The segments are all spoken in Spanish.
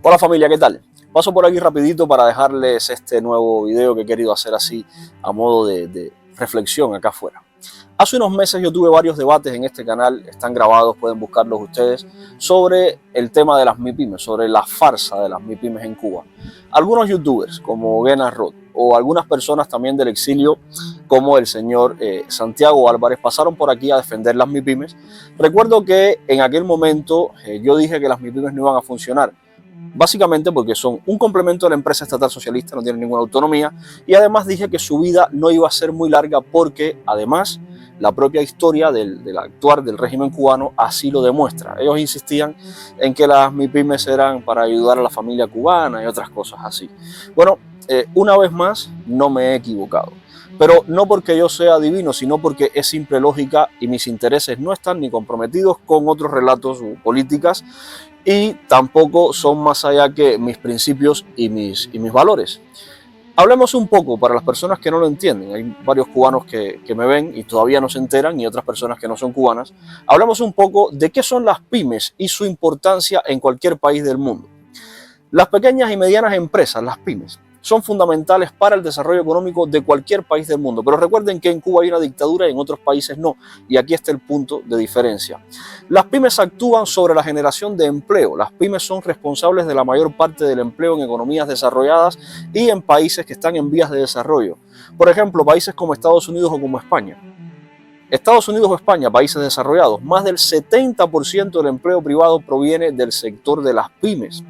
Hola familia, ¿qué tal? Paso por aquí rapidito para dejarles este nuevo video que he querido hacer así a modo de reflexión acá afuera. Hace unos meses yo tuve varios debates en este canal, están grabados, pueden buscarlos ustedes, sobre el tema de las MIPYMES, sobre la farsa de las MIPYMES en Cuba. Algunos youtubers como Gena Rod o algunas personas también del exilio como el señor Santiago Álvarez pasaron por aquí a defender las MIPYMES. Recuerdo que en aquel momento yo dije que las MIPYMES no iban a funcionar. Básicamente porque son un complemento de la empresa estatal socialista, no tienen ninguna autonomía, y además dije que su vida no iba a ser muy larga porque además la propia historia del actuar del régimen cubano así lo demuestra. Ellos insistían en que las MIPYMES eran para ayudar a la familia cubana y otras cosas así. Bueno, una vez más no me he equivocado. Pero no porque yo sea divino, sino porque es simple lógica y mis intereses no están ni comprometidos con otros relatos o políticas y tampoco son más allá que mis principios y mis valores. Hablemos un poco para las personas que no lo entienden. Hay varios cubanos que me ven y todavía no se enteran y otras personas que no son cubanas. Hablemos un poco de qué son las pymes y su importancia en cualquier país del mundo. Las pequeñas y medianas empresas, las pymes, son fundamentales para el desarrollo económico de cualquier país del mundo. Pero recuerden que en Cuba hay una dictadura y en otros países no. Y aquí está el punto de diferencia. Las pymes actúan sobre la generación de empleo. Las pymes son responsables de la mayor parte del empleo en economías desarrolladas y en países que están en vías de desarrollo. Por ejemplo, países como Estados Unidos o como España. Estados Unidos o España, países desarrollados, más del 70% del empleo privado proviene del sector de las pymes.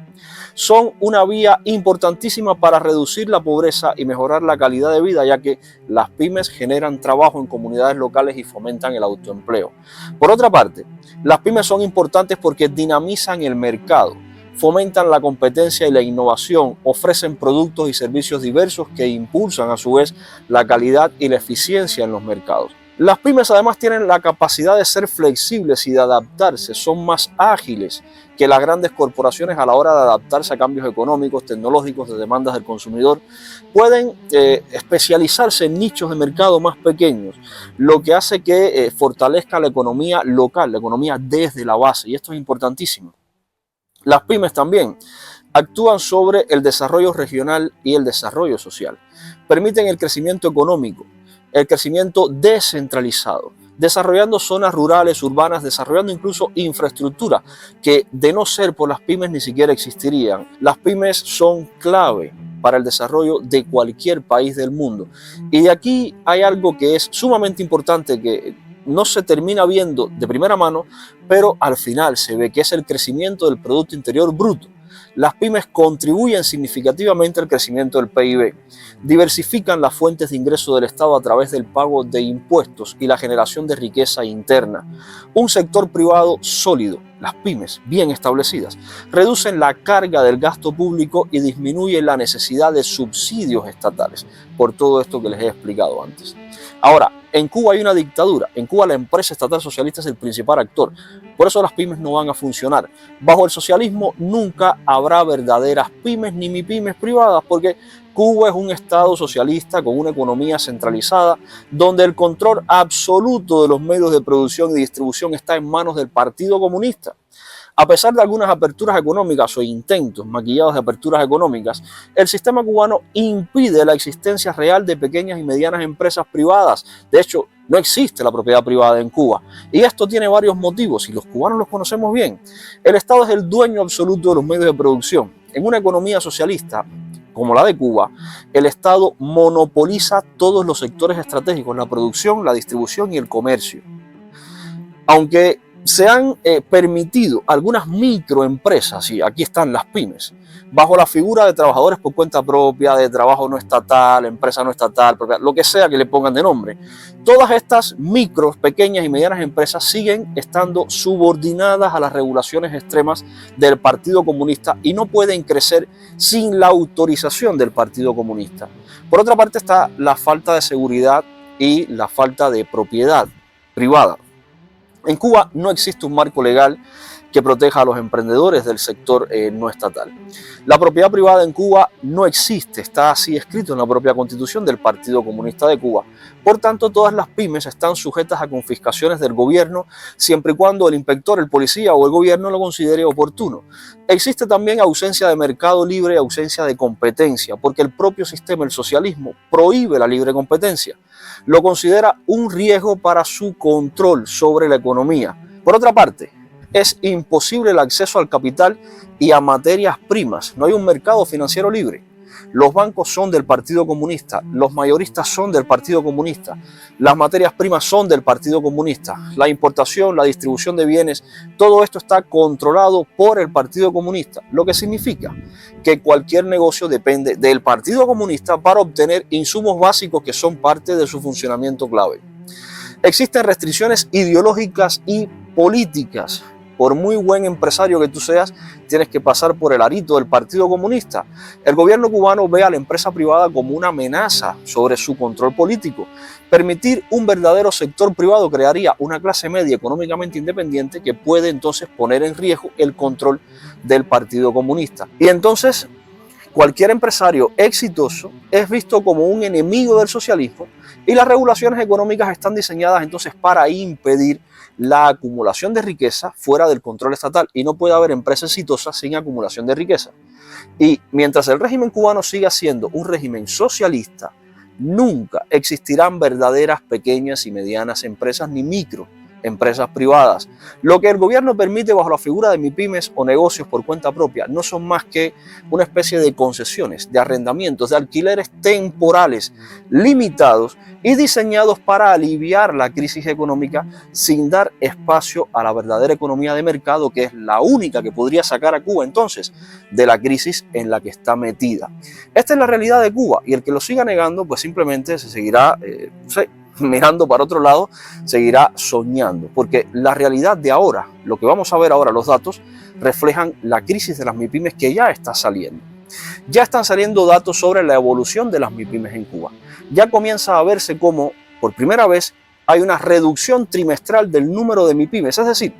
Son una vía importantísima para reducir la pobreza y mejorar la calidad de vida, ya que las pymes generan trabajo en comunidades locales y fomentan el autoempleo. Por otra parte, las pymes son importantes porque dinamizan el mercado, fomentan la competencia y la innovación, ofrecen productos y servicios diversos que impulsan a su vez la calidad y la eficiencia en los mercados. Las pymes además tienen la capacidad de ser flexibles y de adaptarse, son más ágiles que las grandes corporaciones a la hora de adaptarse a cambios económicos, tecnológicos, de demandas del consumidor. Pueden especializarse en nichos de mercado más pequeños, lo que hace que fortalezca la economía local, la economía desde la base, y esto es importantísimo. Las pymes también actúan sobre el desarrollo regional y el desarrollo social, permiten el crecimiento económico, el crecimiento descentralizado, desarrollando zonas rurales, urbanas, desarrollando incluso infraestructura que de no ser por las pymes ni siquiera existirían. Las pymes son clave para el desarrollo de cualquier país del mundo. Y de aquí hay algo que es sumamente importante que no se termina viendo de primera mano, pero al final se ve que es el crecimiento del Producto Interior Bruto. Las pymes contribuyen significativamente al crecimiento del PIB, diversifican las fuentes de ingreso del Estado a través del pago de impuestos y la generación de riqueza interna. Un sector privado sólido, las pymes bien establecidas, reducen la carga del gasto público y disminuyen la necesidad de subsidios estatales, por todo esto que les he explicado antes. Ahora, en Cuba hay una dictadura, en Cuba la empresa estatal socialista es el principal actor, por eso las pymes no van a funcionar. Bajo el socialismo nunca habrá verdaderas pymes ni MIPYMES privadas, porque Cuba es un estado socialista con una economía centralizada, donde el control absoluto de los medios de producción y distribución está en manos del Partido Comunista. A pesar de algunas aperturas económicas o intentos maquillados de aperturas económicas, el sistema cubano impide la existencia real de pequeñas y medianas empresas privadas. De hecho, no existe la propiedad privada en Cuba. Y esto tiene varios motivos y los cubanos los conocemos bien. El Estado es el dueño absoluto de los medios de producción. En una economía socialista como la de Cuba, el Estado monopoliza todos los sectores estratégicos, la producción, la distribución y el comercio. Aunque se han permitido algunas microempresas, y aquí están las pymes, bajo la figura de trabajadores por cuenta propia, de trabajo no estatal, empresa no estatal, lo que sea que le pongan de nombre. Todas estas micros, pequeñas y medianas empresas siguen estando subordinadas a las regulaciones extremas del Partido Comunista y no pueden crecer sin la autorización del Partido Comunista. Por otra parte está la falta de seguridad y la falta de propiedad privada. En Cuba no existe un marco legal que proteja a los emprendedores del sector no estatal. La propiedad privada en Cuba no existe, está así escrito en la propia Constitución del Partido Comunista de Cuba. Por tanto, todas las pymes están sujetas a confiscaciones del gobierno siempre y cuando el inspector, el policía o el gobierno lo considere oportuno. Existe también ausencia de mercado libre y ausencia de competencia, porque el propio sistema, el socialismo, prohíbe la libre competencia. Lo considera un riesgo para su control sobre la economía. Por otra parte, es imposible el acceso al capital y a materias primas. No hay un mercado financiero libre. Los bancos son del Partido Comunista, los mayoristas son del Partido Comunista, las materias primas son del Partido Comunista, la importación, la distribución de bienes, todo esto está controlado por el Partido Comunista, lo que significa que cualquier negocio depende del Partido Comunista para obtener insumos básicos que son parte de su funcionamiento clave. Existen restricciones ideológicas y políticas. Por muy buen empresario que tú seas, tienes que pasar por el arito del Partido Comunista. El gobierno cubano ve a la empresa privada como una amenaza sobre su control político. Permitir un verdadero sector privado crearía una clase media económicamente independiente que puede entonces poner en riesgo el control del Partido Comunista. Y entonces, cualquier empresario exitoso es visto como un enemigo del socialismo y las regulaciones económicas están diseñadas entonces para impedir la acumulación de riqueza fuera del control estatal y no puede haber empresa exitosa sin acumulación de riqueza. Y mientras el régimen cubano siga siendo un régimen socialista, nunca existirán verdaderas pequeñas y medianas empresas ni microempresas privadas. Lo que el gobierno permite bajo la figura de MIPYMES o negocios por cuenta propia no son más que una especie de concesiones, de arrendamientos, de alquileres temporales limitados y diseñados para aliviar la crisis económica sin dar espacio a la verdadera economía de mercado, que es la única que podría sacar a Cuba entonces de la crisis en la que está metida. Esta es la realidad de Cuba y el que lo siga negando pues simplemente se seguirá mirando para otro lado, seguirá soñando, porque la realidad de ahora, lo que vamos a ver ahora, los datos, reflejan la crisis de las MIPYMES que ya está saliendo. Ya están saliendo datos sobre la evolución de las MIPYMES en Cuba. Ya comienza a verse cómo, por primera vez, hay una reducción trimestral del número de MIPYMES, es decir,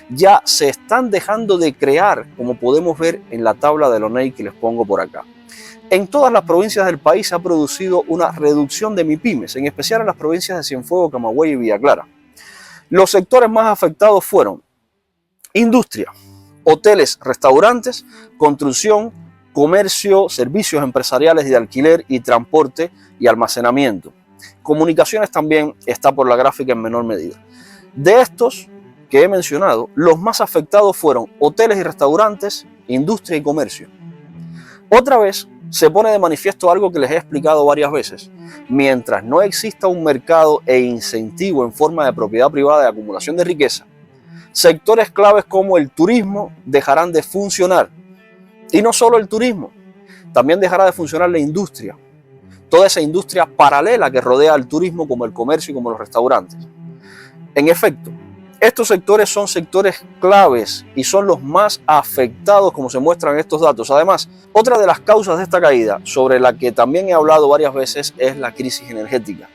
ya se están dejando de crear, como podemos ver en la tabla de l'ONEI que les pongo por acá. En todas las provincias del país se ha producido una reducción de MIPYMES, en especial en las provincias de Cienfuegos, Camagüey y Villa Clara. Los sectores más afectados fueron industria, hoteles, restaurantes, construcción, comercio, servicios empresariales de alquiler y transporte y almacenamiento. Comunicaciones también está por la gráfica en menor medida. De estos que he mencionado, los más afectados fueron hoteles y restaurantes, industria y comercio. Otra vez se pone de manifiesto algo que les he explicado varias veces. Mientras no exista un mercado e incentivo en forma de propiedad privada de acumulación de riqueza, sectores claves como el turismo dejarán de funcionar. Y no solo el turismo, también dejará de funcionar la industria. Toda esa industria paralela que rodea al turismo, como el comercio y como los restaurantes. En efecto, estos sectores son sectores claves y son los más afectados, como se muestran estos datos. Además, otra de las causas de esta caída, sobre la que también he hablado varias veces, es la crisis energética.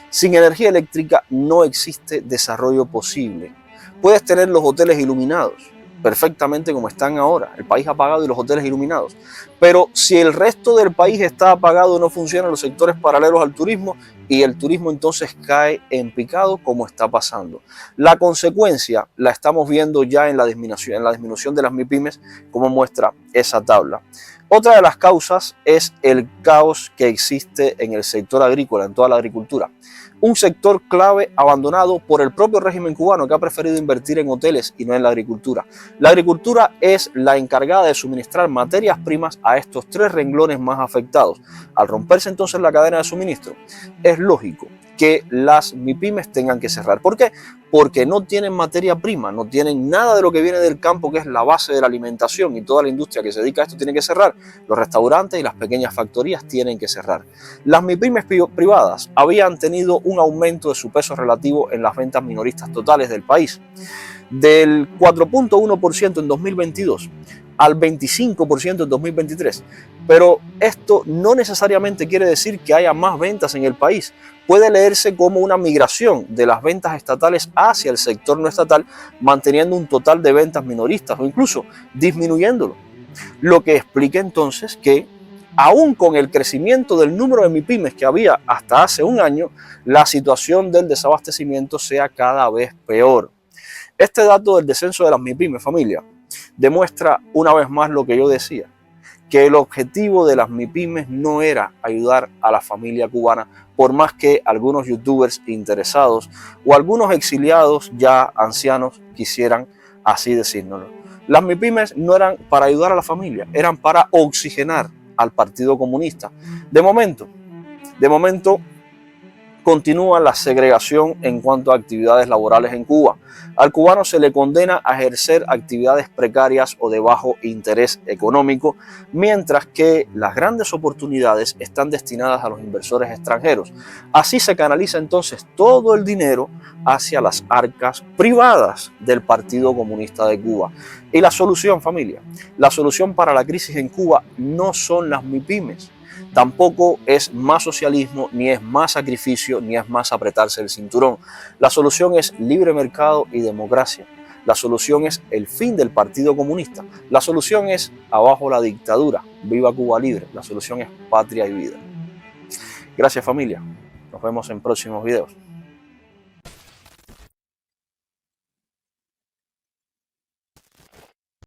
Sin energía eléctrica no existe desarrollo posible. Puedes tener los hoteles iluminados perfectamente como están ahora, el país apagado y los hoteles iluminados. Pero si el resto del país está apagado, no funcionan los sectores paralelos al turismo y el turismo entonces cae en picado como está pasando. La consecuencia la estamos viendo ya en la disminución de las MIPYMES, como muestra esa tabla. Otra de las causas es el caos que existe en el sector agrícola, en toda la agricultura. Un sector clave abandonado por el propio régimen cubano que ha preferido invertir en hoteles y no en la agricultura. La agricultura es la encargada de suministrar materias primas a estos tres renglones más afectados. Al romperse entonces la cadena de suministro, es lógico que las MIPYMES tengan que cerrar. ¿Por qué? Porque no tienen materia prima, no tienen nada de lo que viene del campo, que es la base de la alimentación, y toda la industria que se dedica a esto tiene que cerrar. Los restaurantes y las pequeñas factorías tienen que cerrar. Las MIPYMES privadas habían tenido un aumento de su peso relativo en las ventas minoristas totales del país, del 4.1% en 2022 al 25% en 2023. Pero esto no necesariamente quiere decir que haya más ventas en el país. Puede leerse como una migración de las ventas estatales hacia el sector no estatal, manteniendo un total de ventas minoristas o incluso disminuyéndolo. Lo que explica entonces que, aún con el crecimiento del número de MIPYMES que había hasta hace un año, la situación del desabastecimiento sea cada vez peor. Este dato del descenso de las MIPYMES, familia, demuestra una vez más lo que yo decía, que el objetivo de las MIPYMES no era ayudar a la familia cubana, por más que algunos youtubers interesados o algunos exiliados ya ancianos quisieran así decírnoslo. Las MIPYMES no eran para ayudar a la familia, eran para oxigenar al Partido Comunista. De momento, continúa la segregación en cuanto a actividades laborales en Cuba. Al cubano se le condena a ejercer actividades precarias o de bajo interés económico, mientras que las grandes oportunidades están destinadas a los inversores extranjeros. Así se canaliza entonces todo el dinero hacia las arcas privadas del Partido Comunista de Cuba. Y la solución, familia, la solución para la crisis en Cuba no son las MIPYMES. Tampoco es más socialismo, ni es más sacrificio, ni es más apretarse el cinturón. La solución es libre mercado y democracia. La solución es el fin del Partido Comunista. La solución es abajo la dictadura. Viva Cuba libre. La solución es patria y vida. Gracias, familia. Nos vemos en próximos videos.